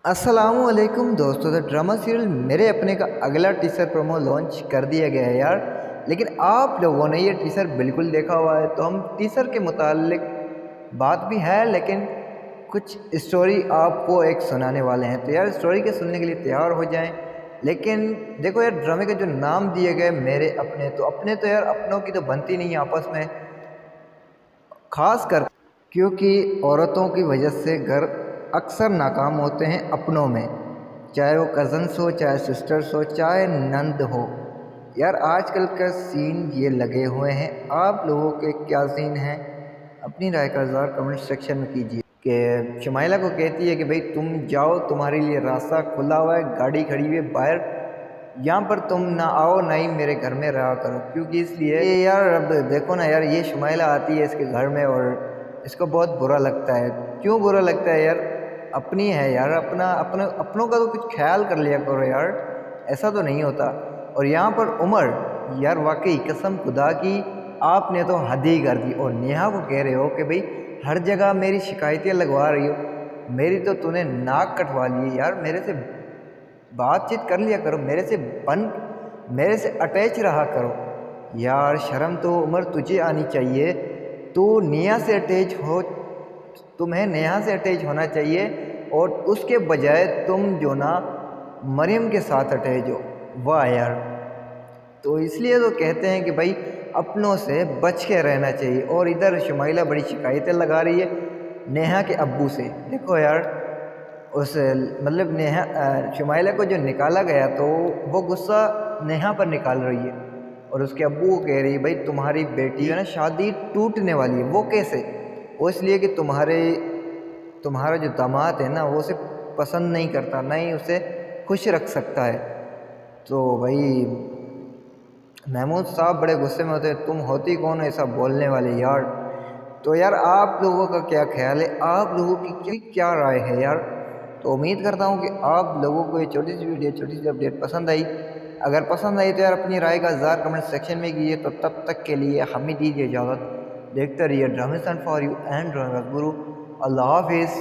السلام علیکم دوستوں، تو ڈرامہ سیریل میرے اپنے کا اگلا ٹیسر پرومو لانچ کر دیا گیا ہے یار. لیکن آپ لوگوں نے یہ ٹیسر بالکل دیکھا ہوا ہے، تو ہم ٹیسر کے متعلق بات بھی ہے لیکن کچھ اسٹوری آپ کو ایک سنانے والے ہیں. تو یار اسٹوری کے سننے کے لیے تیار ہو جائیں. لیکن دیکھو یار، ڈرامے کا جو نام دیے گئے میرے اپنے، تو اپنے تو یار اپنوں کی تو بنتی نہیں ہے آپس میں، خاص کر کیونکہ عورتوں کی وجہ سے گھر اکثر ناکام ہوتے ہیں اپنوں میں، چاہے وہ کزنس ہو، چاہے سسٹرس ہو، چاہے نند ہو. یار آج کل کا سین یہ لگے ہوئے ہیں. آپ لوگوں کے کیا سین ہیں؟ اپنی رائے کا اظہار کمنٹ سیکشن میں کیجیے. کہ شمائلہ کو کہتی ہے کہ بھئی تم جاؤ، تمہارے لیے راستہ کھلا ہوا ہے، گاڑی کھڑی ہوئی ہے باہر، یہاں پر تم نہ آؤ نہ ہی میرے گھر میں رہا کرو. کیونکہ اس لیے یار اب دیکھو نا یار، یہ شمائلہ آتی ہے اس کے گھر میں اور اس کو بہت برا لگتا ہے. کیوں برا لگتا ہے یار؟ اپنی ہے یار، اپنوں کا تو کچھ خیال کر لیا کرو یار، ایسا تو نہیں ہوتا. اور یہاں پر عمر، یار واقعی قسم خدا کی آپ نے تو حد ہی کر دی. اور نیہا کو کہہ رہے ہو کہ بھئی ہر جگہ میری شکایتیں لگوا رہی ہو، میری تو نے ناک کٹوا لی ہے یار. میرے سے بات چیت کر لیا کرو، میرے سے اٹیچ رہا کرو یار. شرم تو عمر تجھے آنی چاہیے. تو نیہا سے اٹیچ ہو، تمہیں نیہا سے اٹیچ ہونا چاہیے، اور اس کے بجائے تم جو نا مریم کے ساتھ اٹیچ ہو. واہ یار. تو اس لیے تو کہتے ہیں کہ بھائی اپنوں سے بچ کے رہنا چاہیے. اور ادھر شمائلہ بڑی شکایتیں لگا رہی ہے نیہا کے ابو سے. دیکھو یار، اس مطلب نیہا شمائلہ کو جو نکالا گیا تو وہ غصہ نیہا پر نکال رہی ہے، اور اس کے ابو کو کہہ رہی ہے بھائی تمہاری بیٹی جو ہے نا شادی ٹوٹنے والی ہے. وہ کیسے؟ وہ اس لیے کہ تمہارا جو داماد ہے نا، وہ اسے پسند نہیں کرتا، نہ ہی اسے خوش رکھ سکتا ہے. تو بھائی محمود صاحب بڑے غصے میں ہوتے ہیں. تم ہوتی کون ایسا بولنے والے یار؟ تو یار آپ لوگوں کا کیا خیال ہے؟ آپ لوگوں کی کیا رائے ہے یار؟ تو امید کرتا ہوں کہ آپ لوگوں کو یہ چھوٹی سی ویڈیو، چھوٹی سی اپڈیٹ پسند آئی. اگر پسند آئی تو یار اپنی رائے کا اظہار کمنٹ سیکشن میں کیجیے. تو تب تک کے لیے ہمیں دیجیے اجازت. دیکھتے رہیے ڈرامے سن فار یو اینڈ ڈرامے گرو. اللہ حافظ.